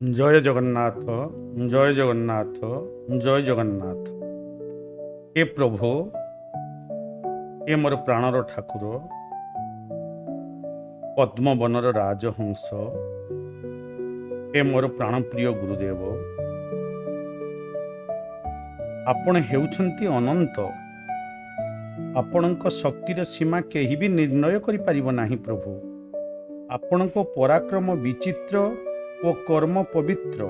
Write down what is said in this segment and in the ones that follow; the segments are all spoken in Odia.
ଜୟ ଜଗନ୍ନାଥ, ଜୟ ଜଗନ୍ନାଥ, ଜୟ ଜଗନ୍ନାଥ। ଏ ପ୍ରଭୁ, ଏ ମୋର ପ୍ରାଣର ଠାକୁର, ପଦ୍ମବନର ରାଜହଂସ, ଏ ମୋର ପ୍ରାଣପ୍ରିୟ ଗୁରୁଦେବ, ଆପଣ ହେଉଛନ୍ତି ଅନନ୍ତ। ଆପଣଙ୍କ ଶକ୍ତିର ସୀମା କେହି ବି ନିର୍ଣ୍ଣୟ କରିପାରିବ ନାହିଁ ପ୍ରଭୁ। ଆପଣଙ୍କ ପରାକ୍ରମ ବିଚିତ୍ର ଓ କର୍ମ ପବିତ୍ର।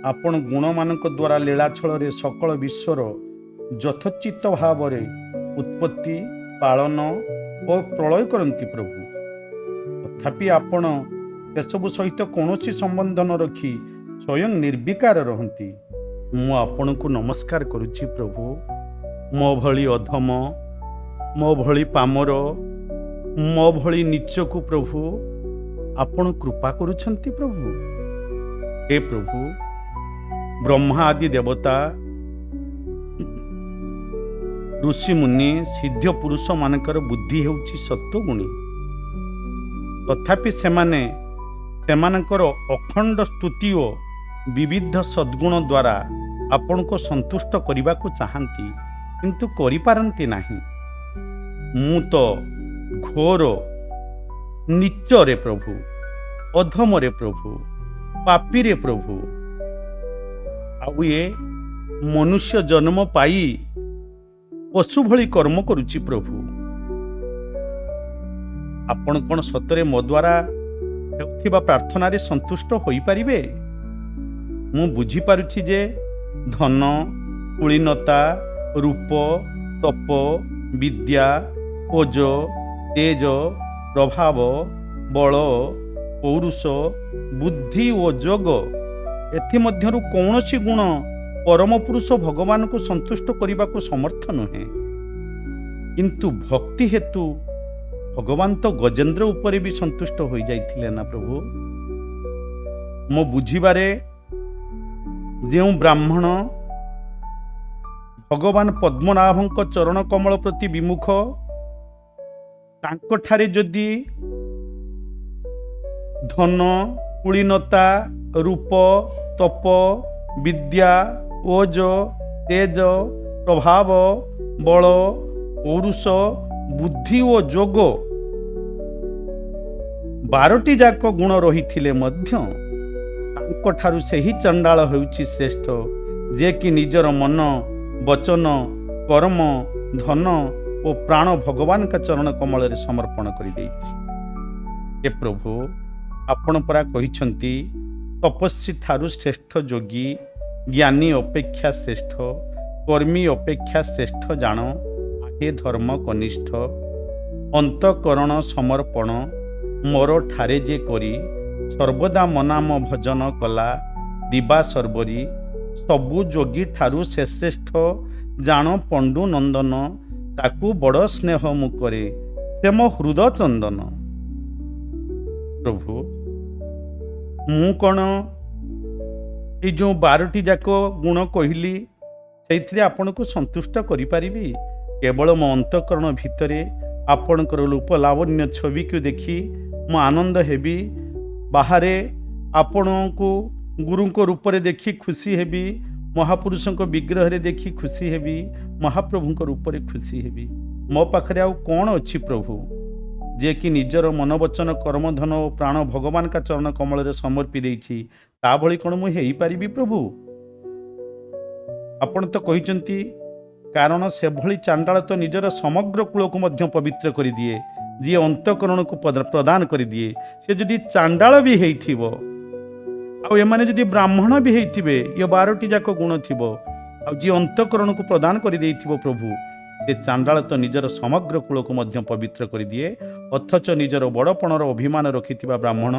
ଆପଣ ଗୁଣମାନଙ୍କ ଦ୍ୱାରା ଲୀଳାଛଳରେ ସକଳ ବିଶ୍ୱର ଯଥୋଚିତ ଭାବରେ ଉତ୍ପତ୍ତି, ପାଳନ ଓ ପ୍ରଳୟ କରନ୍ତି ପ୍ରଭୁ। ତଥାପି ଆପଣ ସେସବୁ ସହିତ କୌଣସି ସମ୍ବନ୍ଧ ନ ରଖି ସ୍ୱୟଂ ନିର୍ବିକାର ରହନ୍ତି। ମୁଁ ଆପଣଙ୍କୁ ନମସ୍କାର କରୁଛି ପ୍ରଭୁ। ମୋ ଭଳି ଅଧମ, ମୋ ଭଳି ପାମର, ମୋ ଭଳି ନୀଚକୁ ପ୍ରଭୁ ଆପଣ କୃପା କରୁଛନ୍ତି ପ୍ରଭୁ। ହେ ପ୍ରଭୁ, ବ୍ରହ୍ମା ଆଦି ଦେବତା, ଋଷିମୁନି, ସିଦ୍ଧ ପୁରୁଷ ମାନଙ୍କର ବୁଦ୍ଧି ହେଉଛି ସତ୍ୱଗୁଣୀ। ତଥାପି ସେମାନେ ସେମାନଙ୍କର ଅଖଣ୍ଡ ସ୍ତୁତି ଓ ବିବିଧ ସଦ୍ଗୁଣ ଦ୍ୱାରା ଆପଣଙ୍କୁ ସନ୍ତୁଷ୍ଟ କରିବାକୁ ଚାହାନ୍ତି, କିନ୍ତୁ କରିପାରନ୍ତି ନାହିଁ। ମୁଁ ତ ଘୋର ନୀଚରେ ପ୍ରଭୁ, ଅଧମରେ ପ୍ରଭୁ, ପାପୀରେ ପ୍ରଭୁ। ଆଉ ଏ ମନୁଷ୍ୟ ଜନ୍ମ ପାଇ ପଶୁ ଭଳି କର୍ମ କରୁଛି ପ୍ରଭୁ। ଆପଣ କ'ଣ ସତରେ ମୋ ଦ୍ୱାରା ହେଉଥିବା ପ୍ରାର୍ଥନାରେ ସନ୍ତୁଷ୍ଟ ହୋଇପାରିବେ? ମୁଁ ବୁଝିପାରୁଛି ଯେ ଧନ, କୁଳୀନତା, ରୂପ, ତପ, ବିଦ୍ୟା, ଓଜ, ତେଜ, ପ୍ରଭାବ, ବଳ, ପୌରୁଷ, ବୁଦ୍ଧି ଓ ଯୋଗ, ଏଥିମଧ୍ୟରୁ କୌଣସି ଗୁଣ ପରମ ପୁରୁଷ ଭଗବାନଙ୍କୁ ସନ୍ତୁଷ୍ଟ କରିବାକୁ ସମର୍ଥ ନୁହେଁ। କିନ୍ତୁ ଭକ୍ତି ହେତୁ ଭଗବାନ ତ ଗଜେନ୍ଦ୍ର ଉପରେ ବି ସନ୍ତୁଷ୍ଟ ହୋଇଯାଇଥିଲେ ନା ପ୍ରଭୁ। ମୋ ବୁଝିବାରେ ଯେଉଁ ବ୍ରାହ୍ମଣ ଭଗବାନ ପଦ୍ମନାଭଙ୍କ ଚରଣ କମଳ ପ୍ରତି ବିମୁଖ, ତାଙ୍କଠାରେ ଯଦି ଧନ, କୁଳୀନତା, ରୂପ, ତପ, ବିଦ୍ୟା, ଓଜ, ତେଜ, ପ୍ରଭାବ, ବଳ, ପୌରୁଷ, ବୁଦ୍ଧି ଓ ଯୋଗ 12ଟି ଯାକ ଗୁଣ ରହିଥିଲେ ମଧ୍ୟ ତାଙ୍କଠାରୁ ସେହି ଚଣ୍ଡାଳ ହେଉଛି ଶ୍ରେଷ୍ଠ, ଯେ କି ନିଜର ମନ, ବଚନ, କର୍ମ, ଧନ ଓ ପ୍ରାଣ ଭଗବାନଙ୍କ ଚରଣ କମଳରେ ସମର୍ପଣ କରିଦେଇଛି। ଏ ପ୍ରଭୁ, ଆପଣ ପରା କହିଛନ୍ତି ତପସ୍ୱୀ ଠାରୁ ଶ୍ରେଷ୍ଠ ଯୋଗୀ, ଜ୍ଞାନୀ ଅପେକ୍ଷା ଶ୍ରେଷ୍ଠ, କର୍ମୀ ଅପେକ୍ଷା ଶ୍ରେଷ୍ଠ ଜାଣ, ଆହେ ଧର୍ମ କନିଷ୍ଠ। ଅନ୍ତଃକରଣ ସମର୍ପଣ ମୋର ଠାରେ ଯେ କରି, ସର୍ବଦା ମନାମ ଭଜନ କଲା ଦିବା ସର୍ବରୀ। ସବୁ ଯୋଗୀ ଠାରୁ ସେ ଶ୍ରେଷ୍ଠ ଜାଣ ପଣ୍ଡୁ ନନ୍ଦନ, ତାକୁ ବଡ଼ ସ୍ନେହ ମୁଁ କରେ ସେ ମୋ ହୃଦ ଚନ୍ଦନ। ପ୍ରଭୁ, ମୁଁ କ'ଣ ଏଇ ଯେଉଁ 12ଟି ଯାକ ଗୁଣ କହିଲି ସେଇଥିରେ ଆପଣଙ୍କୁ ସନ୍ତୁଷ୍ଟ କରିପାରିବି? କେବଳ ମୋ ଅନ୍ତଃକରଣ ଭିତରେ ଆପଣଙ୍କର ରୂପ ଲାବଣ୍ୟ ଛବିକୁ ଦେଖି ମୁଁ ଆନନ୍ଦ ହେବି, ବାହାରେ ଆପଣଙ୍କୁ ଗୁରୁଙ୍କ ରୂପରେ ଦେଖି ଖୁସି ହେବି, ମହାପୁରୁଷଙ୍କ ବିଗ୍ରହରେ ଦେଖି ଖୁସି ହେବି, ମହାପ୍ରଭୁଙ୍କ ରୂପରେ ଖୁସି ହେବି। ମୋ ପାଖରେ ଆଉ କ'ଣ ଅଛି ପ୍ରଭୁ, ଯେ କି ନିଜର ମନବଚନ କର୍ମଧନ ଓ ପ୍ରାଣ ଭଗବାନଙ୍କ ଚରଣ କମଳରେ ସମର୍ପି ଦେଇଛି? ତା ଭଳି କ'ଣ ମୁଁ ହେଇପାରିବି ପ୍ରଭୁ? ଆପଣ ତ କହିଛନ୍ତି, କାରଣ ସେଭଳି ଚାଣ୍ଡାଳ ତ ନିଜର ସମଗ୍ର କୂଳକୁ ମଧ୍ୟ ପବିତ୍ର କରିଦିଏ, ଯିଏ ଅନ୍ତଃକରଣକୁ ପ୍ରଦାନ କରିଦିଏ। ସେ ଯଦି ଚାଣ୍ଡାଳ ବି ହେଇଥିବ, ଆଉ ଏମାନେ ଯଦି ବ୍ରାହ୍ମଣ ବି ହେଇଥିବେ, ଏ 12ଟି ଯାକ ଗୁଣ ଥିବ, ଆଉ ଯିଏ ଅନ୍ତଃକରଣକୁ ପ୍ରଦାନ କରିଦେଇଥିବ ପ୍ରଭୁ, ସେ ଚାଣ୍ଡାଳ ତ ନିଜର ସମଗ୍ର କୂଳକୁ ମଧ୍ୟ ପବିତ୍ର କରିଦିଏ। ଅଥଚ ନିଜର ବଡ଼ପଣର ଅଭିମାନ ରଖିଥିବା ବ୍ରାହ୍ମଣ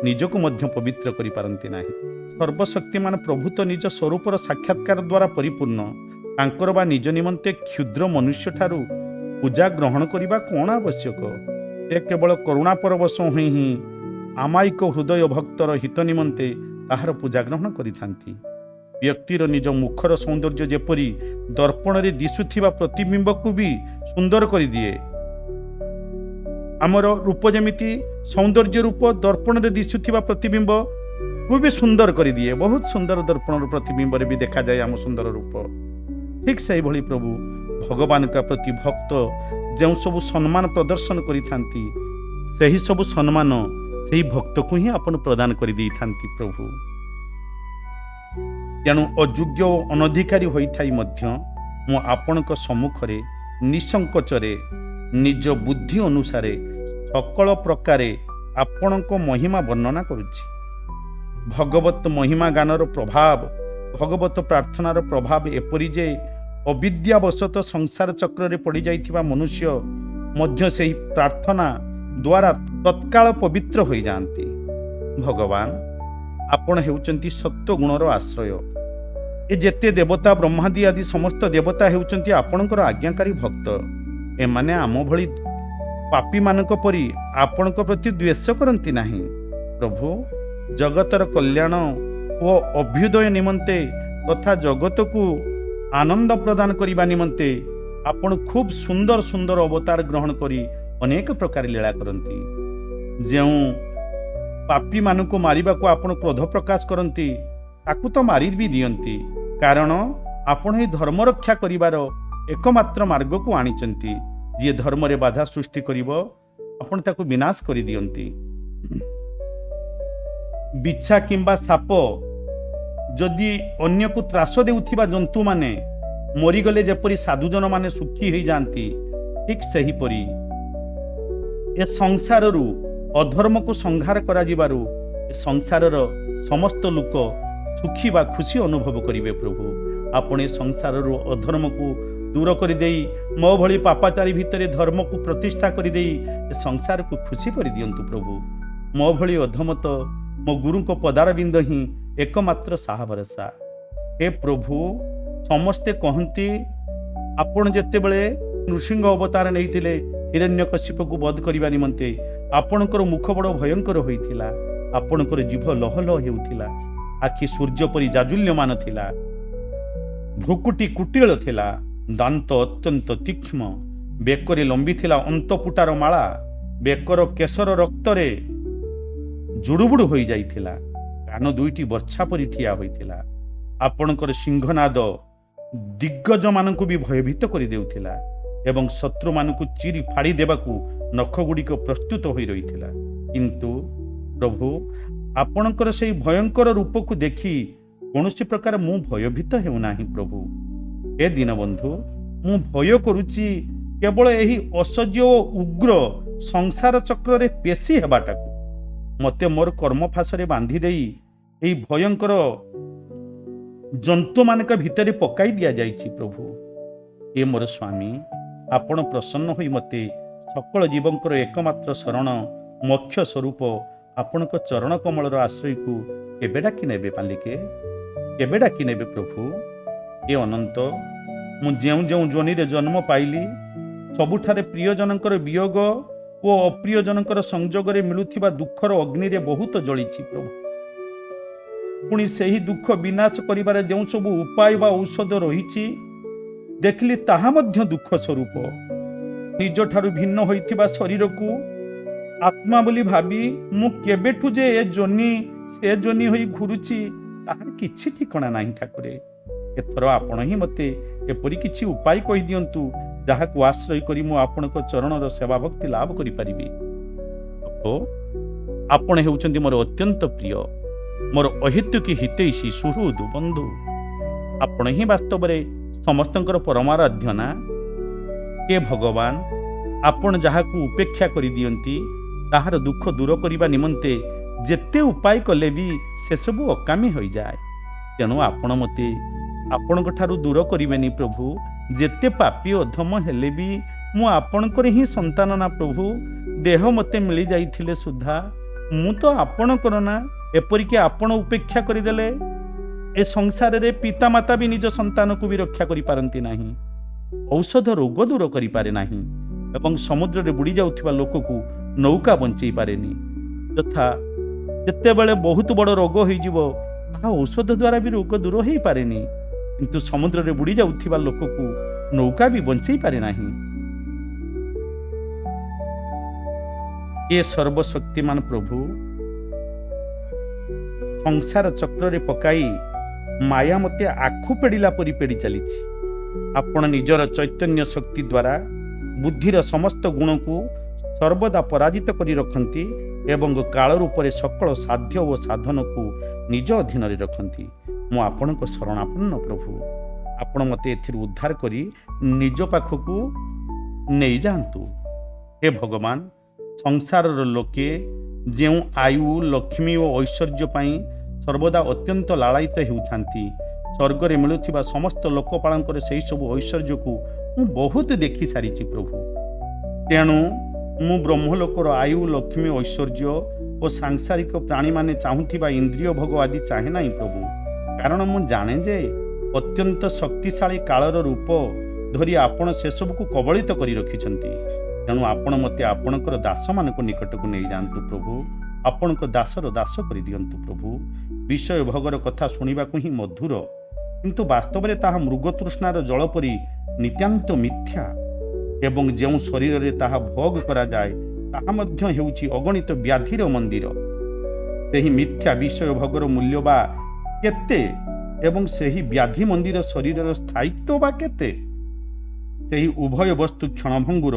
ନିଜକୁ ମଧ୍ୟ ପବିତ୍ର କରିପାରନ୍ତି ନାହିଁ। ସର୍ବଶକ୍ତିମାନ ପ୍ରଭୁ ତ ନିଜ ସ୍ୱରୂପର ସାକ୍ଷାତକାର ଦ୍ୱାରା ପରିପୂର୍ଣ୍ଣ। ତାଙ୍କର ବା ନିଜ ନିମନ୍ତେ କ୍ଷୁଦ୍ର ମନୁଷ୍ୟଠାରୁ ପୂଜା ଗ୍ରହଣ କରିବା କ'ଣ ଆବଶ୍ୟକ? ସେ କେବଳ କରୁଣା ପରବଶ ହୋଇ ହିଁ ଆମାୟିକ ହୃଦୟ ଭକ୍ତର ହିତ ନିମନ୍ତେ ତାହାର ପୂଜା ଗ୍ରହଣ କରିଥାନ୍ତି। ବ୍ୟକ୍ତିର ନିଜ ମୁଖର ସୌନ୍ଦର୍ଯ୍ୟ ଯେପରି ଦର୍ପଣରେ ଦିଶୁଥିବା ପ୍ରତିବିମ୍ବକୁ ବି ସୁନ୍ଦର କରିଦିଏ, ଆମର ରୂପ ଯେମିତି ସୌନ୍ଦର୍ଯ୍ୟ ରୂପ ଦର୍ପଣରେ ଦିଶୁଥିବା ପ୍ରତିବିମ୍ବ को भी सुंदर कर दिए। बहुत सुंदर दर्पण प्रतिबिंब भी देखा जाए आम सुंदर रूप। ठीक से भली प्रभु भगवान का प्रति भक्त जो सब सम्मान प्रदर्शन करिथांती सही सब सम्मान सही भक्त को ही आपण प्रदान कर दी थांती प्रभु। तेणु अयोग्य और अनधिकारी होइथाई मध्य मु आपणक सम्मुखरे निसंकोचरे निज बुद्धि अनुसारे सकल प्रकारे आपणक महिमा वर्णना करुछि। भगवत महिमा गानर प्रभाव भगवत प्रार्थनार प्रभाव एपरि जे अविद्यावशत संसार चक्र रे पड़ जाइथिबा मनुष्य मध्य से प्रार्थना द्वारा तत्काल पवित्र हो जाती। भगवान आपण हेउचंती सत्व गुणर आश्रय। ए जेते देवता ब्रह्मादि आदि समस्त देवता हेउचंती आपणकर आज्ञाकारी भक्त। एमाने आम भली पापी मानक परी आपणक प्रति द्वेष करती नहीं। प्रभु जगतर कल्याण ओ अभ्युदय निमंते तथा जगत को आनंद प्रदान करने निमंते आपण खूब सुंदर सुंदर अवतार ग्रहण करी अनेक प्रकार लीला करती। जो पापी मानक मारिबा को आपण क्रोध प्रकाश करती ताकू तो मारी भी दियंती, कारण आपण ही धर्म रक्षा करिवार एकमात्र मार्ग को आनिचंती। जे धर्म रे बाधा सृष्टि करिवो आपण ताकू विनाश करि दियंती। बिच्छा किंबा साप जदि अन्य को त्रास देउथिबा जंतु माने मरीगले जेपरी साधुजन माने सुखी हो जाती, ठीक सही परी ए संसार रु अधर्म को संहार करा जिबारु ए संसारर समस्त लोक सुखी बा खुशी अनुभव करिवे। प्रभु आपण ए संसार रु अधर्म को दूर कर देई मो भली पापाचारी भितरे धर्म को प्रतिष्ठा कर देई ए संसार को खुशी कर दियंतु। प्रभु मो भली अधमत मो गुरु को पदार बिंद ही एकमात्र साहा भरसा। हे प्रभु समस्ते कहती आपण जेते बेले नृसिंह अवतार नहीं हिरण्यकश्यप को वध करने निमंते आपणकर मुख बड़ भयंकर होइथिला। आपणकर जीभ लह लह हेउथिला, आखि सूर्य परी जाजुल्यमान थिला, भ्रुकुटी कुटिल थिला, दांत अत्यंत तीक्ष्ण, बेकरे लंबी थिला अंतपुटार माला, बेकर केशर रक्तरे जुड़ुबुड़ हो जाइथिला, कान दुईटी वर्षा परी ठिया होइथिला। आपणकर सिंहनाद दिग्गज मानकु भी भयभीत कर देउथिला एवं शत्रु मानकु चिरी फाड़ी देबाकू नख गुड़िक प्रस्तुत हो रही। किंतु प्रभु आपणकर से भयंकर रूप को देखी कौन प्रकार मु भयभीत हेउना। प्रभु ए दीनबंधु मु भय करुची केवल यही असह्य उग्र संसार चक्र रे पेशी हेबाटाकू मते मोर कर्मफासरे बांधी देई एही भयंकर जंतु मानक भितरे पकाई दिया जाइछि। प्रभु ए मोर स्वामी आपण प्रसन्न होई मते सकल जीवंकर एकमात्र शरण मोक्ष स्वरूप आपणक चरण कमलर आश्रय को केबे डाकी नेबे पालिके केबे डाकी नेबे। प्रभु ए अनंत मु जेउ जेउ जोनी रे जन्म पाइली सबुठारे प्रियजनकर वियोग ओ अप्रियजनकर संजोग रे मिलुथिबा दुखर अग्नि रे बहुत जळिछि। प्रभु पुणी सही दुख विनाश करिबार जेउ सब उपाय बा औषध रहिछि देखली ताहा मध्य दुख स्वरूप। निज ठारू भिन्न होइथिबा शरीर को आत्मा बोली भाबी मु केबेठु जे ए जोनी से जोनी होई घुरुछि ताहार किछि ठिकणा नाही। ठाकुरे एथर आपण ही मते एपरि किछि उपाय कहि दियंतु जाहाकू आश्रय करी मु आपणक चरणर सेवा भक्ति लाभ करि परिबी। आपण हेउचंती मोर अत्यंत प्रिय, मोर अहितुकी हितैषी सुहृद बंधु। आपण ही वास्तव रे समस्तंकर परमाराध्य ना। हे भगवान आपण जहाकू उपेक्षा करि दियंती ताहार दुख दूर करिबा निमंते जेते उपाय कले भी से सबु अकामी हो जाए। तेणु आपण मते आपणक ठारू दूर करिबेनी। प्रभु जेते पापी अधम हेले भी मु आपणकर ही संतान ना। प्रभु देह मते मिली जाइथिले सुधा मु तो आपणकर ना। एपरिक आपण उपेक्षा करदेले ए संसार रे पिता माता भी निज संतान को भी रक्षा करि पारंती नाही, औषध रोग दूर करि पारे नाही एवं समुद्र रे बुड़ी जाउथिबा लोक को नौका बंचई पारेनी। तथा जेते बेले बहुत बड़ रोग होई जिवो ताहा औषध द्वारा भी रोग दूर होई पारेनी, किंतु समुद्र रे बुड़ी जाउथिबा लोक को नौका भी बंचई पारे नाही। ये सर्वशक्तिमान प्रभु ସଂସାର ଚକ୍ରରେ ପକାଇ ମାୟା ମୋତେ ଆଖୁ ପେଡ଼ିଲା ପରି ପେଡ଼ି ଚାଲିଛି। ଆପଣ ନିଜର ଚୈତନ୍ୟ ଶକ୍ତି ଦ୍ୱାରା ବୁଦ୍ଧିର ସମସ୍ତ ଗୁଣକୁ ସର୍ବଦା ପରାଜିତ କରି ରଖନ୍ତି ଏବଂ କାଳ ରୂପରେ ସକଳ ସାଧ୍ୟ ଓ ସାଧନକୁ ନିଜ ଅଧୀନରେ ରଖନ୍ତି। ମୁଁ ଆପଣଙ୍କ ଶରଣାପନ୍ନ ପ୍ରଭୁ। ଆପଣ ମୋତେ ଏଥିରୁ ଉଦ୍ଧାର କରି ନିଜ ପାଖକୁ ନେଇଯାଆନ୍ତୁ। ହେ ଭଗବାନ, ସଂସାରର ଲୋକେ ଯେଉଁ ଆୟୁ, ଲକ୍ଷ୍ମୀ ଓ ଐଶ୍ୱର୍ଯ୍ୟ ପାଇଁ ସର୍ବଦା ଅତ୍ୟନ୍ତ ଲାଳାୟିତ ହେଉଥାନ୍ତି, ସ୍ୱର୍ଗରେ ମିଳୁଥିବା ସମସ୍ତ ଲୋକପାଳଙ୍କର ସେହିସବୁ ଐଶ୍ୱର୍ଯ୍ୟକୁ ମୁଁ ବହୁତ ଦେଖି ସାରିଛି ପ୍ରଭୁ। ତେଣୁ ମୁଁ ବ୍ରହ୍ମଲୋକର ଆୟୁ, ଲକ୍ଷ୍ମୀ, ଐଶ୍ୱର୍ଯ୍ୟ ଓ ସାଂସାରିକ ପ୍ରାଣୀମାନେ ଚାହୁଁଥିବା ଇନ୍ଦ୍ରିୟ ଭୋଗ ଆଦି ଚାହେଁ ନାହିଁ ପ୍ରଭୁ। କାରଣ ମୁଁ ଜାଣେ ଯେ ଅତ୍ୟନ୍ତ ଶକ୍ତିଶାଳୀ କାଳର ରୂପ ଧରି ଆପଣ ସେସବୁକୁ କବଳିତ କରି ରଖିଛନ୍ତି। ତେଣୁ ଆପଣ ମୋତେ ଆପଣଙ୍କର ଦାସମାନଙ୍କ ନିକଟକୁ ନେଇଯାଆନ୍ତୁ ପ୍ରଭୁ। ଆପଣଙ୍କ ଦାସର ଦାସ କରିଦିଅନ୍ତୁ ପ୍ରଭୁ। ବିଷୟ ଭୋଗର କଥା ଶୁଣିବାକୁ ହିଁ ମଧୁର, କିନ୍ତୁ ବାସ୍ତବରେ ତାହା ମୃଗତୃଷ୍ଣାର ଜଳ ପରି ନିତାନ୍ତ ମିଥ୍ୟା ଏବଂ ଯେଉଁ ଶରୀରରେ ତାହା ଭୋଗ କରାଯାଏ ତାହା ମଧ୍ୟ ହେଉଛି ଅଗଣିତ ବ୍ୟାଧିର ମନ୍ଦିର। ସେହି ମିଥ୍ୟା ବିଷୟ ଭୋଗର ମୂଲ୍ୟ ବା କେତେ ଏବଂ ସେହି ବ୍ୟାଧି ମନ୍ଦିର ଶରୀରର ସ୍ଥାୟିତ୍ୱ ବା କେତେ? ସେହି ଉଭୟ ବସ୍ତୁ କ୍ଷଣଭଙ୍ଗୁର,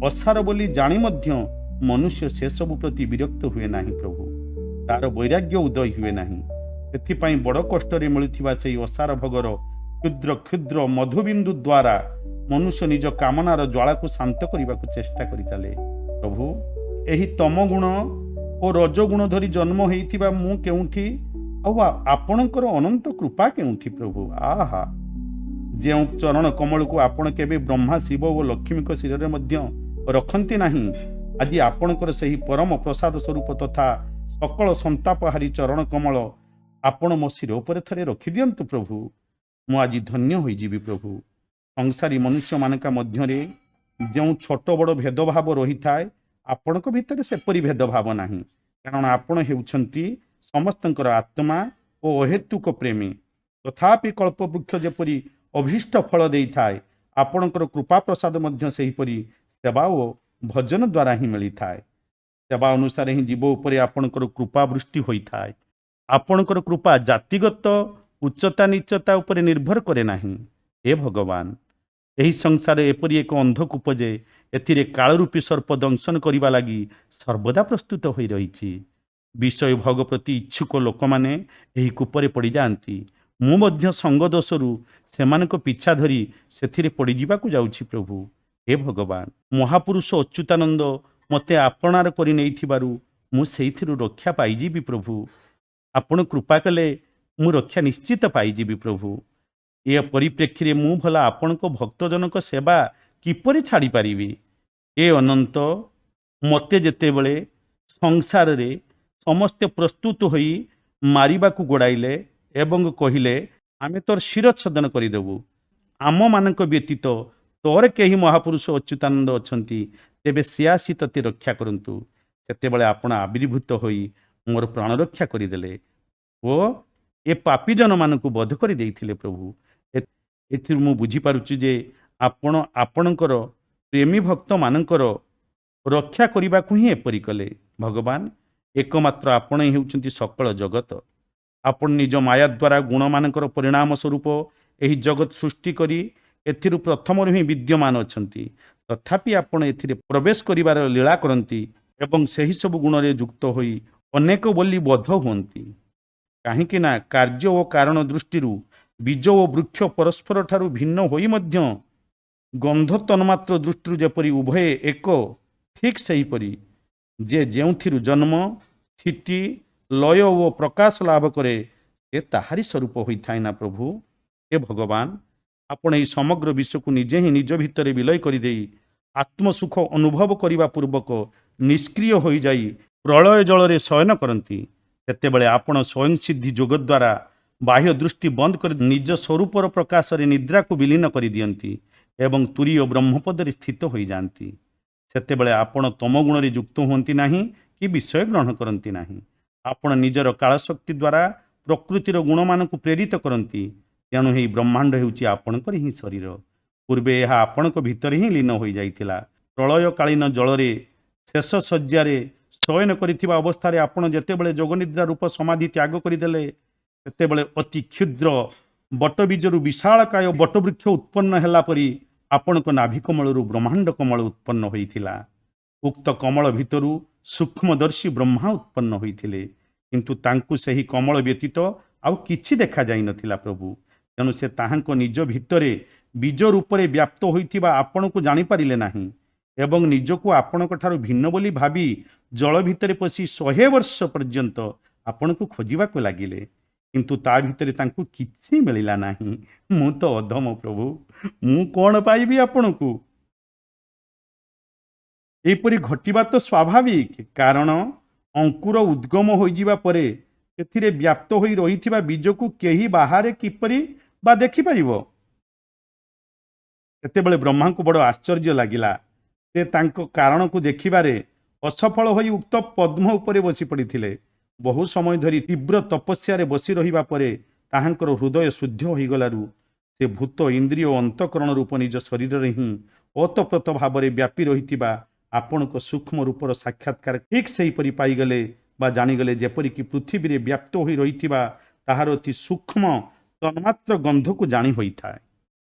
ଅସାର ବୋଲି ଜାଣି ମଧ୍ୟ ମନୁଷ୍ୟ ସେସବୁ ପ୍ରତି ବିରକ୍ତ ହୁଏ ନାହିଁ ପ୍ରଭୁ। ତାର ବୈରାଗ୍ୟ ଉଦୟ ହୁଏ ନାହିଁ। ସେଥିପାଇଁ ବଡ଼ କଷ୍ଟରେ ମିଳୁଥିବା ସେହି ଅସାର ଭୋଗର କ୍ଷୁଦ୍ର କ୍ଷୁଦ୍ର ମଧୁବିନ୍ଦୁ ଦ୍ୱାରା ମନୁଷ୍ୟ ନିଜ କାମନାର ଜ୍ୱାଳାକୁ ଶାନ୍ତ କରିବାକୁ ଚେଷ୍ଟା କରି ଚାଲେ। ପ୍ରଭୁ, ଏହି ତମ ଗୁଣ ଓ ରଜଗୁଣ ଧରି ଜନ୍ମ ହେଇଥିବା ମୁଁ କେଉଁଠି, ଆଉ ଆପଣଙ୍କର ଅନନ୍ତ କୃପା କେଉଁଠି ପ୍ରଭୁ? ଆହା, ଯେଉଁ ଚରଣ କମଳକୁ ଆପଣ କେବେ ବ୍ରହ୍ମା, ଶିବ ଓ ଲକ୍ଷ୍ମୀଙ୍କ ଶିରରେ ମଧ୍ୟ ରଖନ୍ତି ନାହିଁ, ଆଜି ଆପଣଙ୍କର ସେହି ପରମ ପ୍ରସାଦ ସ୍ୱରୂପ ତଥା ସକଳ ସନ୍ତାପହାରୀ ଚରଣ କମଳ ଆପଣ ମୋ ଶିର ଉପରେ ଥରେ ରଖିଦିଅନ୍ତୁ ପ୍ରଭୁ। ମୁଁ ଆଜି ଧନ୍ୟ ହୋଇଯିବି ପ୍ରଭୁ। ସଂସାରୀ ମନୁଷ୍ୟମାନଙ୍କ ମଧ୍ୟରେ ଯେଉଁ ଛୋଟ ବଡ଼ ଭେଦଭାବ ରହିଥାଏ, ଆପଣଙ୍କ ଭିତରେ ସେପରି ଭେଦଭାବ ନାହିଁ। କାରଣ ଆପଣ ହେଉଛନ୍ତି ସମସ୍ତଙ୍କର ଆତ୍ମା ଓ ଅହେତୁକ ପ୍ରେମୀ। ତଥାପି କଳ୍ପବୃକ୍ଷ ଯେପରି ଅଭୀଷ୍ଟ ଫଳ ଦେଇଥାଏ, ଆପଣଙ୍କର କୃପା ପ୍ରସାଦ ମଧ୍ୟ ସେହିପରି ସେବା ଓ ଭଜନ ଦ୍ୱାରା ହିଁ ମିଳିଥାଏ। ସେବା ଅନୁସାରେ ହିଁ ଜୀବ ଉପରେ ଆପଣଙ୍କର କୃପା ବୃଷ୍ଟି ହୋଇଥାଏ। ଆପଣଙ୍କର କୃପା ଜାତିଗତ ଉଚ୍ଚତା ନିଚତା ଉପରେ ନିର୍ଭର କରେ ନାହିଁ। ହେ ଭଗବାନ, ଏହି ସଂସାର ଏପରି ଏକ ଅନ୍ଧକୂପ ଯେ ଏଥିରେ କାଳରୂପୀ ସର୍ପ ଦଂଶନ କରିବା ଲାଗି ସର୍ବଦା ପ୍ରସ୍ତୁତ ହୋଇ ରହିଛି। ବିଷୟ ଭୋଗ ପ୍ରତି ଇଚ୍ଛୁକ ଲୋକମାନେ ଏହି କୂପରେ ପଡ଼ିଯାଆନ୍ତି। ମୁଁ ମଧ୍ୟ ସଙ୍ଗ ଦୋଷରୁ ସେମାନଙ୍କ ପିଛା ଧରି ସେଥିରେ ପଡ଼ିଯିବାକୁ ଯାଉଛି ପ୍ରଭୁ। ହେ ଭଗବାନ, ମହାପୁରୁଷ ଅଚ୍ୟୁତାନନ୍ଦ ମୋତେ ଆପଣାର କରି ନେଇଥିବାରୁ ମୁଁ ସେଇଥିରୁ ରକ୍ଷା ପାଇଯିବି ପ୍ରଭୁ। ଆପଣ କୃପା କଲେ ମୁଁ ରକ୍ଷା ନିଶ୍ଚିତ ପାଇଯିବି ପ୍ରଭୁ। ଏ ପରିପ୍ରେକ୍ଷୀରେ ମୁଁ ଭଲା ଆପଣଙ୍କ ଭକ୍ତଜନଙ୍କ ସେବା କିପରି ଛାଡ଼ିପାରିବି? ଏ ଅନନ୍ତ, ମୋତେ ଯେତେବେଳେ ସଂସାରରେ ସମସ୍ତେ ପ୍ରସ୍ତୁତ ହୋଇ ମାରିବାକୁ ଗୋଡ଼ାଇଲେ ଏବଂ କହିଲେ ଆମେ ତୋର ଶିରଚ୍ଛେଦନ କରିଦେବୁ, ଆମମାନଙ୍କ ବ୍ୟତୀତ ତୋର କେହି ମହାପୁରୁଷ ଅଚ୍ୟୁତାନନ୍ଦ ଅଛନ୍ତି, ତେବେ ସେ ଆସି ତୋତେ ରକ୍ଷା କରନ୍ତୁ, ସେତେବେଳେ ଆପଣ ଆବିର୍ଭୂତ ହୋଇ ମୋର ପ୍ରାଣ ରକ୍ଷା କରିଦେଲେ ଓ ଏ ପାପୀଜନମାନଙ୍କୁ ବଧ କରିଦେଇଥିଲେ ପ୍ରଭୁ। ଏଥିରୁ ମୁଁ ବୁଝିପାରୁଛି ଯେ ଆପଣ ଆପଣଙ୍କର ପ୍ରେମୀ ଭକ୍ତମାନଙ୍କର ରକ୍ଷା କରିବାକୁ ହିଁ ଏପରି କଲେ। ଭଗବାନ, ଏକମାତ୍ର ଆପଣ ହିଁ ହେଉଛନ୍ତି ସକଳ ଜଗତ। ଆପଣ ନିଜ ମାୟା ଦ୍ୱାରା ଗୁଣମାନଙ୍କର ପରିଣାମ ସ୍ୱରୂପ ଏହି ଜଗତ ସୃଷ୍ଟି କରି ଏଥିରୁ ପ୍ରଥମରୁ ହିଁ ବିଦ୍ୟମାନ ଅଛନ୍ତି। ତଥାପି ଆପଣ ଏଥିରେ ପ୍ରବେଶ କରିବାର ଲୀଳା କରନ୍ତି ଏବଂ ସେହି ସବୁ ଗୁଣରେ ଯୁକ୍ତ ହୋଇ ଅନେକ ବୋଲି ବୋଧ ହୁଅନ୍ତି। କାହିଁକି ନା କାର୍ଯ୍ୟ ଓ କାରଣ ଦୃଷ୍ଟିରୁ ବୀଜ ଓ ବୃକ୍ଷ ପରସ୍ପର ଠାରୁ ଭିନ୍ନ ହୋଇ ମଧ୍ୟ ଗନ୍ଧ ତନ୍ମାତ୍ର ଦୃଷ୍ଟିରୁ ଯେପରି ଉଭୟ ଏକ, ଠିକ୍ ସେହିପରି ଯେ ଯେଉଁଥିରୁ ଜନ୍ମ, ସ୍ଥିତି, ଲୟ ଓ ପ୍ରକାଶ ଲାଭ କରେ ସେ ତାହାରି ସ୍ୱରୂପ ହୋଇଥାଏ ନା ପ୍ରଭୁ। ହେ ଭଗବାନ, ଆପଣ ଏହି ସମଗ୍ର ବିଶ୍ୱକୁ ନିଜେ ହିଁ ନିଜ ଭିତରେ ବିଲୟ କରିଦେଇ ଆତ୍ମସୁଖ ଅନୁଭବ କରିବା ପୂର୍ବକ ନିଷ୍କ୍ରିୟ ହୋଇଯାଇ ପ୍ରଳୟ ଜଳରେ ଶୟନ କରନ୍ତି। ସେତେବେଳେ ଆପଣ ସ୍ୱୟଂ ସିଦ୍ଧି ଯୋଗ ଦ୍ୱାରା ବାହ୍ୟ ଦୃଷ୍ଟି ବନ୍ଦ କରି ନିଜ ସ୍ୱରୂପର ପ୍ରକାଶରେ ନିଦ୍ରାକୁ ବିଲୀନ କରିଦିଅନ୍ତି ଏବଂ ତୁରୀୟ ବ୍ରହ୍ମପଦରେ ସ୍ଥିତ ହୋଇଯାଆନ୍ତି। ସେତେବେଳେ ଆପଣ ତମ ଗୁଣରେ ଯୁକ୍ତ ହୁଅନ୍ତି ନାହିଁ କି ବିଷୟ ଗ୍ରହଣ କରନ୍ତି ନାହିଁ। ଆପଣ ନିଜର କାଳଶକ୍ତି ଦ୍ୱାରା ପ୍ରକୃତିର ଗୁଣମାନଙ୍କୁ ପ୍ରେରିତ କରନ୍ତି। ତେଣୁ ଏହି ବ୍ରହ୍ମାଣ୍ଡ ହେଉଛି ଆପଣଙ୍କର ହିଁ ଶରୀର। ପୂର୍ବେ ଏହା ଆପଣଙ୍କ ଭିତରେ ହିଁ ଲୀନ ହୋଇଯାଇଥିଲା। ପ୍ରଳୟକାଳୀନ ଜଳରେ ଶେଷ ଶଯ୍ୟାରେ ଶୟନ କରିଥିବା ଅବସ୍ଥାରେ ଆପଣ ଯେତେବେଳେ ଯୋଗନିଦ୍ରା ରୂପ ସମାଧି ତ୍ୟାଗ କରିଦେଲେ, ସେତେବେଳେ ଅତି କ୍ଷୁଦ୍ର ବଟବୀଜରୁ ବିଶାଳକାୟ ବଟବୃକ୍ଷ ଉତ୍ପନ୍ନ ହେଲା ପରି ଆପଣଙ୍କ ନାଭିକମଳରୁ ବ୍ରହ୍ମାଣ୍ଡ କମଳ ଉତ୍ପନ୍ନ ହୋଇଥିଲା। ଉକ୍ତ କମଳ ଭିତରୁ ସୂକ୍ଷ୍ମଦର୍ଶୀ ବ୍ରହ୍ମା ଉତ୍ପନ୍ନ ହୋଇଥିଲେ, କିନ୍ତୁ ତାଙ୍କୁ ସେହି କମଳ ବ୍ୟତୀତ ଆଉ କିଛି ଦେଖାଯାଇନଥିଲା ପ୍ରଭୁ। ତେଣୁ ସେ ତାହାଙ୍କ ନିଜ ଭିତରେ ବୀଜ ରୂପରେ ବ୍ୟାପ୍ତ ହୋଇଥିବା ଆପଣଙ୍କୁ ଜାଣିପାରିଲେ ନାହିଁ ଏବଂ ନିଜକୁ ଆପଣଙ୍କ ଠାରୁ ଭିନ୍ନ ବୋଲି ଭାବି ଜଳ ଭିତରେ ପଶି 100 ବର୍ଷ ପର୍ଯ୍ୟନ୍ତ ଆପଣଙ୍କୁ ଖୋଜିବାକୁ ଲାଗିଲେ, କିନ୍ତୁ ତା ଭିତରେ ତାଙ୍କୁ କିଛି ମିଳିଲା ନାହିଁ। ମୁଁ ତ ଅଧମ ପ୍ରଭୁ, ମୁଁ କ'ଣ ପାଇବି ଆପଣଙ୍କୁ? ଏହିପରି ଘଟିବା ତ ସ୍ୱାଭାବିକ, କାରଣ ଅଙ୍କୁର ଉଦ୍ଗମ ହୋଇଯିବା ପରେ ସେଥିରେ ବ୍ୟାପ୍ତ ହୋଇ ରହିଥିବା ବୀଜକୁ କେହି ବାହାରେ କିପରି ବା ଦେଖିପାରିବ? ସେତେବେଳେ ବ୍ରହ୍ମାଙ୍କୁ ବଡ଼ ଆଶ୍ଚର୍ଯ୍ୟ ଲାଗିଲା। ସେ ତାଙ୍କ କାରଣକୁ ଦେଖିବାରେ ଅସଫଳ ହୋଇ ଉକ୍ତ ପଦ୍ମ ଉପରେ ବସି ପଡ଼ିଥିଲେ। ବହୁ ସମୟ ଧରି ତୀବ୍ର ତପସ୍ୟାରେ ବସି ରହିବା ପରେ ତାହାଙ୍କର ହୃଦୟ ଶୁଦ୍ଧ ହୋଇଗଲାରୁ ସେ ଭୂତ ଇନ୍ଦ୍ରିୟ ଓ ଅନ୍ତଃକରଣ ରୂପ ନିଜ ଶରୀରରେ ହିଁ ଓତପ୍ରୋତ ଭାବରେ ବ୍ୟାପି ରହିଥିବା ଆପଣଙ୍କ ସୂକ୍ଷ୍ମ ରୂପର ସାକ୍ଷାତକାର ଠିକ୍ ସେହିପରି ପାଇଗଲେ ବା ଜାଣିଗଲେ, ଯେପରିକି ପୃଥିବୀରେ ବ୍ୟାପ୍ତ ହୋଇ ରହିଥିବା ତାହାର ଅତି ସୂକ୍ଷ୍ମ ତନ୍ମାତ୍ର ଗନ୍ଧକୁ ଜାଣି ହୋଇଥାଏ।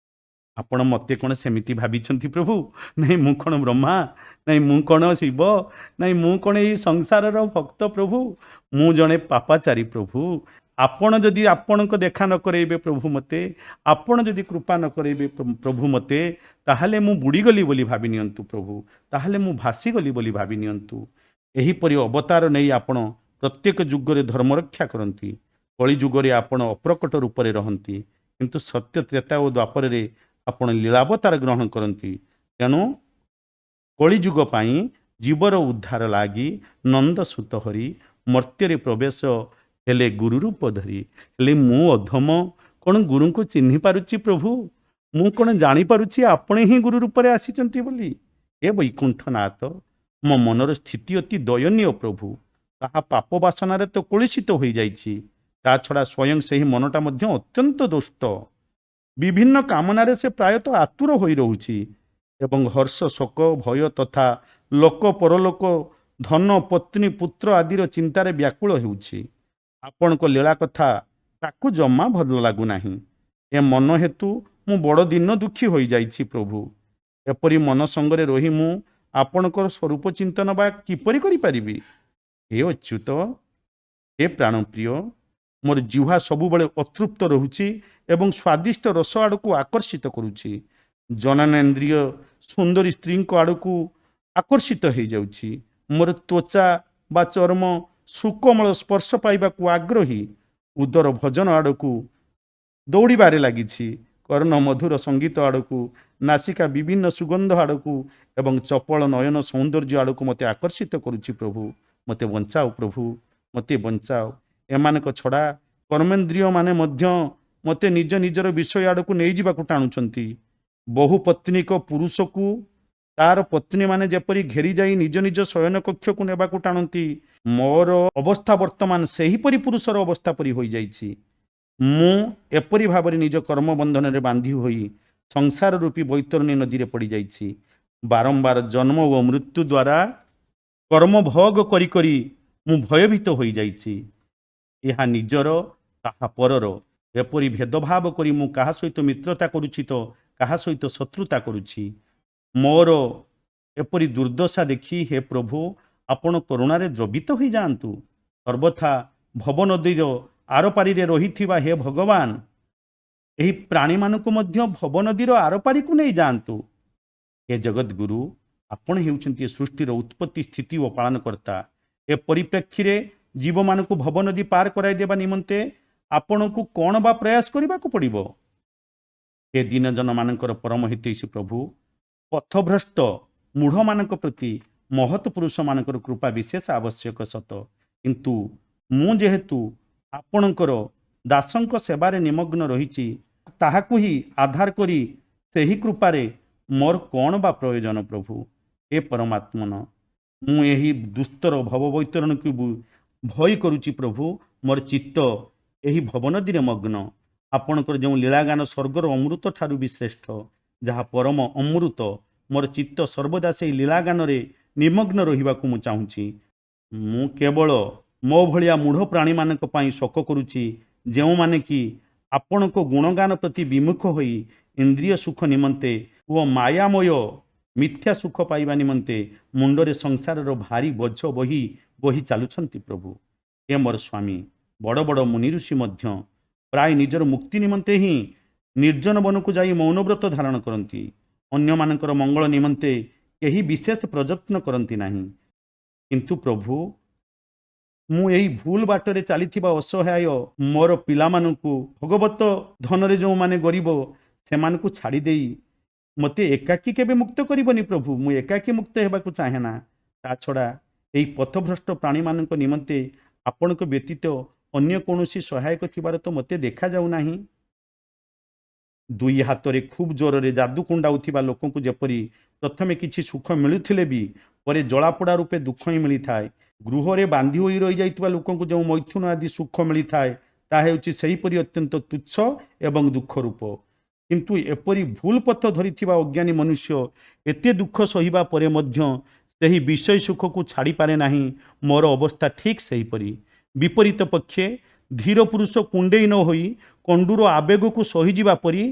ଆପଣ ମୋତେ କ'ଣ ସେମିତି ଭାବିଛନ୍ତି ପ୍ରଭୁ? ନାଇଁ ମୁଁ କ'ଣ ବ୍ରହ୍ମା? ନାଇଁ ମୁଁ କ'ଣ ଶିବ? ନାଇଁ ମୁଁ କ'ଣ ଏଇ ସଂସାରର ଭକ୍ତ ପ୍ରଭୁ? ମୁଁ ଜଣେ ପାପାଚାରୀ ପ୍ରଭୁ। ଆପଣ ଯଦି ଆପଣଙ୍କ ଦେଖା ନ କରେଇବେ ପ୍ରଭୁ ମୋତେ, ଆପଣ ଯଦି କୃପା ନ କରେଇବେ ପ୍ରଭୁ ମୋତେ, ତାହେଲେ ମୁଁ ବୁଡ଼ିଗଲି ବୋଲି ଭାବି ନିଅନ୍ତୁ ପ୍ରଭୁ, ତାହେଲେ ମୁଁ ଭାସିଗଲି ବୋଲି ଭାବି ନିଅନ୍ତୁ। ଏହିପରି ଅବତାର ନେଇ ଆପଣ ପ୍ରତ୍ୟେକ ଯୁଗରେ ଧର୍ମରକ୍ଷା କରନ୍ତି। କଳି ଯୁଗରେ ଆପଣ ଅପ୍ରକଟ ରୂପରେ ରହନ୍ତି, କିନ୍ତୁ ସତ୍ୟ ତ୍ରେତା ଓ ଦ୍ୱାପରରେ ଆପଣ ଲୀଳାବତାର ଗ୍ରହଣ କରନ୍ତି। ତେଣୁ କଳିଯୁଗ ପାଇଁ ଜୀବର ଉଦ୍ଧାର ଲାଗି ନନ୍ଦସୁତ ହରି ମର୍ତ୍ତ୍ୟରେ ପ୍ରବେଶ ହେଲେ ଗୁରୁ ରୂପ ଧରି। ହେଲେ ମୁଁ ଅଧମ କ'ଣ ଗୁରୁଙ୍କୁ ଚିହ୍ନି ପାରୁଛି ପ୍ରଭୁ? ମୁଁ କ'ଣ ଜାଣିପାରୁଛି ଆପଣ ହିଁ ଗୁରୁ ରୂପରେ ଆସିଛନ୍ତି ବୋଲି? ଏ ବୈକୁଣ୍ଠନାଥ, ମୋ ମନର ସ୍ଥିତି ଅତି ଦୟନୀୟ ପ୍ରଭୁ। ତାହା ପାପ ବାସନାରେ ତ କଳୁଷିତ ହୋଇଯାଇଛି। ତା ଛଡ଼ା ସ୍ୱୟଂ ସେହି ମନଟା ମଧ୍ୟ ଅତ୍ୟନ୍ତ ଦୁଷ୍ଟ। ବିଭିନ୍ନ କାମନାରେ ସେ ପ୍ରାୟତଃ ଆତୁର ହୋଇ ରହୁଛି ଏବଂ ହର୍ଷ, ଶୋକ, ଭୟ ତଥା ଲୋକ ପରଲୋକ, ଧନ, ପତ୍ନୀ, ପୁତ୍ର ଆଦିର ଚିନ୍ତାରେ ବ୍ୟାକୁଳ ହେଉଛି। ଆପଣଙ୍କ ଲୀଳା କଥା ତାକୁ ଜମା ଭଲ ଲାଗୁନାହିଁ। ଏ ମନ ହେତୁ ମୁଁ ବଡ଼ ଦିନ ଦୁଃଖୀ ହୋଇଯାଇଛି ପ୍ରଭୁ। ଏପରି ମନ ସଙ୍ଗରେ ରହି ମୁଁ ଆପଣଙ୍କର ସ୍ୱରୂପ ଚିନ୍ତନ ବା କିପରି କରିପାରିବି? ହେ ଅଚ୍ୟୁତ, ହେ ପ୍ରାଣପ୍ରିୟ, ମୋର ଜିହ୍ୱା ସବୁବେଳେ ଅତୃପ୍ତ ରହୁଛି ଏବଂ ସ୍ୱାଦିଷ୍ଟ ରସ ଆଡ଼କୁ ଆକର୍ଷିତ କରୁଛି। ଜନନେନ୍ଦ୍ରିୟ ସୁନ୍ଦରୀ ସ୍ତ୍ରୀଙ୍କ ଆଡ଼କୁ ଆକର୍ଷିତ ହୋଇଯାଉଛି। ମୋର ତ୍ୱଚା ବା ଚର୍ମ ସୁକୋମଳ ସ୍ପର୍ଶ ପାଇବାକୁ ଆଗ୍ରହୀ। ଉଦର ଭଜନ ଆଡ଼କୁ ଦୌଡ଼ିବାରେ ଲାଗିଛି। କର୍ଣ୍ଣ ମଧୁର ସଙ୍ଗୀତ ଆଡ଼କୁ, ନାସିକା ବିଭିନ୍ନ ସୁଗନ୍ଧ ଆଡ଼କୁ ଏବଂ ଚପଳ ନୟନ ସୌନ୍ଦର୍ଯ୍ୟ ଆଡ଼କୁ ମୋତେ ଆକର୍ଷିତ କରୁଛି ପ୍ରଭୁ। ମୋତେ ବଞ୍ଚାଅ ପ୍ରଭୁ, ମୋତେ ବଞ୍ଚାଅ। ଏମାନଙ୍କ ଛଡ଼ା କର୍ମେନ୍ଦ୍ରିୟ ମାନେ ମଧ୍ୟ ମୋତେ ନିଜ ନିଜର ବିଷୟ ଆଡ଼କୁ ନେଇଯିବାକୁ ଟାଣୁଛନ୍ତି। ବହୁ ପତ୍ନୀକ ପୁରୁଷକୁ ତାର ପତ୍ନୀମାନେ ଯେପରି ଘେରି ଯାଇ ନିଜ ନିଜ ଶୟନ କକ୍ଷକୁ ନେବାକୁ ଟାଣନ୍ତି, ମୋର ଅବସ୍ଥା ବର୍ତ୍ତମାନ ସେହିପରି ପୁରୁଷର ଅବସ୍ଥା ପରି ହୋଇଯାଇଛି। ମୁଁ ଏପରି ଭାବରେ ନିଜ କର୍ମବନ୍ଧନରେ ବାନ୍ଧି ହୋଇ ସଂସାର ରୂପୀ ବୈତରଣୀ ନଦୀରେ ପଡ଼ିଯାଇଛି। ବାରମ୍ବାର ଜନ୍ମ ଓ ମୃତ୍ୟୁ ଦ୍ୱାରା କର୍ମ ଭୋଗ କରି କରି ମୁଁ ଭୟଭୀତ ହୋଇଯାଇଛି। ଏହା ନିଜର ତାହା ପରର ଏପରି ଭେଦଭାବ କରି ମୁଁ କାହା ସହିତ ମିତ୍ରତା କରୁଛି ତ କାହା ସହିତ ଶତ୍ରୁତା କରୁଛି। ମୋର ଏପରି ଦୁର୍ଦ୍ଦଶା ଦେଖି ହେ ପ୍ରଭୁ, ଆପଣ କରୁଣାରେ ଦ୍ରବିତ ହୋଇଯାଆନ୍ତୁ। ସର୍ବଥା ଭବନଦୀର ଆରପାରିରେ ରହିଥିବା ହେ ଭଗବାନ, ଏହି ପ୍ରାଣୀମାନଙ୍କୁ ମଧ୍ୟ ଭବନଦୀର ଆରପାରିକୁ ନେଇଯାଆନ୍ତୁ। ହେ ଜଗଦ୍ଗୁରୁ, ଆପଣ ହେଉଛନ୍ତି ଏ ସୃଷ୍ଟିର ଉତ୍ପତ୍ତି, ସ୍ଥିତି ଓ ପାଳନକର୍ତ୍ତା। ଏ ପରିପ୍ରେକ୍ଷୀରେ ଜୀବମାନଙ୍କୁ ଭବନଦୀ ପାର କରାଇ ଦେବା ନିମନ୍ତେ ଆପଣଙ୍କୁ କ'ଣ ବା ପ୍ରୟାସ କରିବାକୁ ପଡ଼ିବ? ହେ ଦିନଜନମାନଙ୍କର ପରମ ହିତୈଷୀ ପ୍ରଭୁ, ପଥଭ୍ରଷ୍ଟ ମୂଢ଼ମାନଙ୍କ ପ୍ରତି ମହତ୍ ପୁରୁଷମାନଙ୍କର କୃପା ବିଶେଷ ଆବଶ୍ୟକ ସତ, କିନ୍ତୁ ମୁଁ ଯେହେତୁ ଆପଣଙ୍କର ଦାସଙ୍କ ସେବାରେ ନିମଗ୍ନ ରହିଛି, ତାହାକୁ ହିଁ ଆଧାର କରି ସେହି କୃପାରେ ମୋର କ'ଣ ବା ପ୍ରୟୋଜନ ପ୍ରଭୁ? ହେ ପରମାତ୍ମନ, ମୁଁ ଏହି ଦୁସ୍ତର ଭବବୈତରଣୀକୁ ଭୟ କରୁଛି ପ୍ରଭୁ। ମୋର ଚିତ୍ତ ଏହି ଭବନଦୀରେ ମଗ୍ନ। ଆପଣଙ୍କର ଯେଉଁ ଲୀଳାଗାନ ସ୍ୱର୍ଗର ଅମୃତ ଠାରୁ ବି ଶ୍ରେଷ୍ଠ, ଯାହା ପରମ ଅମୃତ। ମୋର ଚିତ୍ତ ସର୍ବଦା ସେହି ଲୀଳାଗାନରେ ନିମଗ୍ନ ରହିବାକୁ ମୁଁ ଚାହୁଁଛି। ମୁଁ କେବଳ ମୋ ଭଳିଆ ମୂଢ଼ ପ୍ରାଣୀମାନଙ୍କ ପାଇଁ ଶୋକ କରୁଛି, ଯେଉଁମାନେ କି ଆପଣଙ୍କ ଗୁଣଗାନ ପ୍ରତି ବିମୁଖ ହୋଇ ଇନ୍ଦ୍ରିୟ ସୁଖ ନିମନ୍ତେ ଓ ମାୟାମୟ ମିଥ୍ୟା ସୁଖ ପାଇବା ନିମନ୍ତେ ମୁଣ୍ଡରେ ସଂସାରର ଭାରି ବୋଝ ବହି ବହି ଚାଲୁଛନ୍ତି। ପ୍ରଭୁ, ଏ ମୋର ସ୍ୱାମୀ ବଡ଼ ବଡ଼ ମୁନି ଋଷି ମଧ୍ୟ ପ୍ରାୟ ନିଜର ମୁକ୍ତି ନିମନ୍ତେ ହିଁ ନିର୍ଜନ ବନକୁ ଯାଇ ମୌନବ୍ରତ ଧାରଣ କରନ୍ତି। ଅନ୍ୟମାନଙ୍କର ମଙ୍ଗଳ ନିମନ୍ତେ କେହି ବିଶେଷ ପ୍ରଯତ୍ନ କରନ୍ତି ନାହିଁ। କିନ୍ତୁ ପ୍ରଭୁ, ମୁଁ ଏହି ଭୁଲ ବାଟରେ ଚାଲିଥିବା ଅସହାୟ ମୋର ପିଲାମାନଙ୍କୁ ଭଗବତ ଧନରେ ଯେଉଁମାନେ ଗରିବ ସେମାନଙ୍କୁ ଛାଡ଼ି ଦେଇ ମୋତେ ଏକାକୀ କେବେ ମୁକ୍ତ କରିବନି ପ୍ରଭୁ। ମୁଁ ଏକାକୀ ମୁକ୍ତ ହେବାକୁ ଚାହେଁ ନା। ତା ଛଡ଼ା ଏହି ପଥଭ୍ରଷ୍ଟ ପ୍ରାଣୀମାନଙ୍କ ନିମନ୍ତେ ଆପଣଙ୍କ ବ୍ୟତୀତ ଅନ୍ୟ କୌଣସି ସହାୟକ ଥିବାର ତ ମୋତେ ଦେଖାଯାଉ ନାହିଁ। ଦୁଇ ହାତରେ ଖୁବ୍ ଜୋରରେ ଯାଦୁ କୁଣ୍ଡାଉଥିବା ଲୋକଙ୍କୁ ଯେପରି ପ୍ରଥମେ କିଛି ସୁଖ ମିଳୁଥିଲେ ବି ପରେ ଜଳାପୋଡ଼ା ରୂପେ ଦୁଃଖ ହିଁ ମିଳିଥାଏ, ଗୃହରେ ବାନ୍ଧି ହୋଇ ରହିଯାଇଥିବା ଲୋକଙ୍କୁ ଯେଉଁ ମୈଥୁନ ଆଦି ସୁଖ ମିଳିଥାଏ, ତାହା ହେଉଛି ସେହିପରି ଅତ୍ୟନ୍ତ ତୁଚ୍ଛ ଏବଂ ଦୁଃଖ ରୂପ। କିନ୍ତୁ ଏପରି ଭୁଲ ପଥ ଧରିଥିବା ଅଜ୍ଞାନୀ ମନୁଷ୍ୟ ଏତେ ଦୁଃଖ ସହିବା ପରେ ମଧ୍ୟ ସେହି ବିଷୟ ସୁଖକୁ ଛାଡ଼ିପାରେ ନାହିଁ। ମୋର ଅବସ୍ଥା ଠିକ୍ ସେହିପରି। ବିପରୀତ ପକ୍ଷେ ଧୀର ପୁରୁଷ କୁଣ୍ଡେଇ ନ ହୋଇ କଣ୍ଡୁର ଆବେଗକୁ ସହିଯିବା ପରି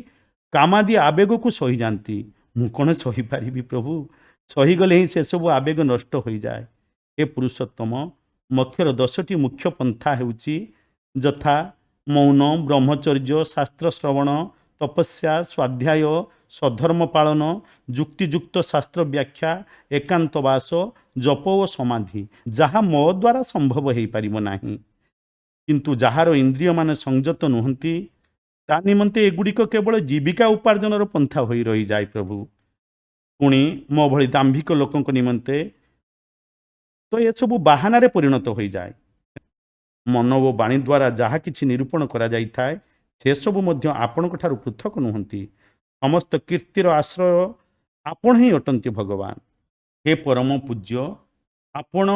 କାମାଦି ଆବେଗକୁ ସହିଯାଆନ୍ତି। ମୁଁ କ'ଣ ସହିପାରିବି ପ୍ରଭୁ? ସହିଗଲେ ହିଁ ସେସବୁ ଆବେଗ ନଷ୍ଟ ହୋଇଯାଏ। ଏ ପୁରୁଷୋତ୍ତମ, ମୋକ୍ଷର 10ଟି ମୁଖ୍ୟ ପନ୍ଥା ହେଉଛି ଯଥା ମୌନ, ବ୍ରହ୍ମଚର୍ଯ୍ୟ, ଶାସ୍ତ୍ର ଶ୍ରବଣ, ତପସ୍ୟା, ସ୍ୱାଧ୍ୟାୟ, ସଧର୍ମ ପାଳନ, ଯୁକ୍ତିଯୁକ୍ତ ଶାସ୍ତ୍ର ବ୍ୟାଖ୍ୟା, ଏକାନ୍ତବାସ, ଜପ ଓ ସମାଧି। ଯାହା ମୋ ଦ୍ୱାରା ସମ୍ଭବ ହୋଇପାରିବ ନାହିଁ। କିନ୍ତୁ ଯାହାର ଇନ୍ଦ୍ରିୟମାନେ ସଂଯତ ନୁହନ୍ତି, ତା ନିମନ୍ତେ ଏଗୁଡ଼ିକ କେବଳ ଜୀବିକା ଉପାର୍ଜନର ପନ୍ଥା ହୋଇ ରହିଯାଏ ପ୍ରଭୁ। ପୁଣି ମୋ ଭଳି ଦାମ୍ଭିକ ଲୋକଙ୍କ ନିମନ୍ତେ ତ ଏସବୁ ବାହାନାରେ ପରିଣତ ହୋଇଯାଏ। ମନ ଓ ବାଣୀ ଦ୍ୱାରା ଯାହା କିଛି ନିରୂପଣ କରାଯାଇଥାଏ, ସେସବୁ ମଧ୍ୟ ଆପଣଙ୍କ ଠାରୁ ପୃଥକ ନୁହନ୍ତି। ସମସ୍ତ କୀର୍ତ୍ତିର ଆଶ୍ରୟ ଆପଣ ହିଁ ଅଟନ୍ତି ଭଗବାନ। ହେ ପରମ ପୂଜ୍ୟ, ଆପଣ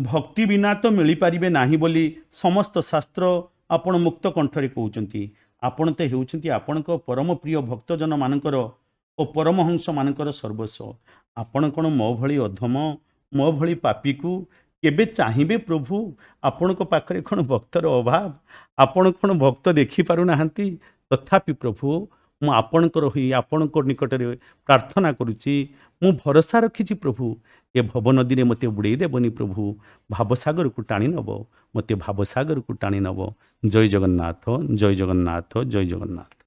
ଭକ୍ତି ବିନା ତ ମିଳିପାରିବେ ନାହିଁ ବୋଲି ସମସ୍ତ ଶାସ୍ତ୍ର ଆପଣ ମୁକ୍ତ କଣ୍ଠରେ କହୁଛନ୍ତି। ଆପଣ ତ ହେଉଛନ୍ତି ଆପଣଙ୍କ ପରମ ପ୍ରିୟ ଭକ୍ତଜନ ମାନଙ୍କର ଓ ପରମହଂସ ମାନଙ୍କର ସର୍ବସ୍ୱ। ଆପଣ କ'ଣ ମୋ ଭଳି ଅଧମ, ମୋ ଭଳି ପାପୀକୁ କେବେ ଚାହିଁବେ ପ୍ରଭୁ? ଆପଣଙ୍କ ପାଖରେ କ'ଣ ଭକ୍ତର ଅଭାବ? ଆପଣ କ'ଣ ଭକ୍ତ ଦେଖିପାରୁନାହାନ୍ତି? ତଥାପି ପ୍ରଭୁ, ମୁଁ ଆପଣଙ୍କର ହୋଇ ଆପଣଙ୍କ ନିକଟରେ ପ୍ରାର୍ଥନା କରୁଛି। ମୁଁ ଭରସା ରଖିଛି ପ୍ରଭୁ, ଏ ଭବନଦୀରେ ମୋତେ ବୁଡ଼େଇ ଦେବନି ପ୍ରଭୁ। ଭାବସାଗରକୁ ଟାଣି ନେବ, ମୋତେ ଭାବସାଗରକୁ ଟାଣି ନେବ। ଜୟ ଜଗନ୍ନାଥ, ଜୟ ଜଗନ୍ନାଥ, ଜୟ ଜଗନ୍ନାଥ।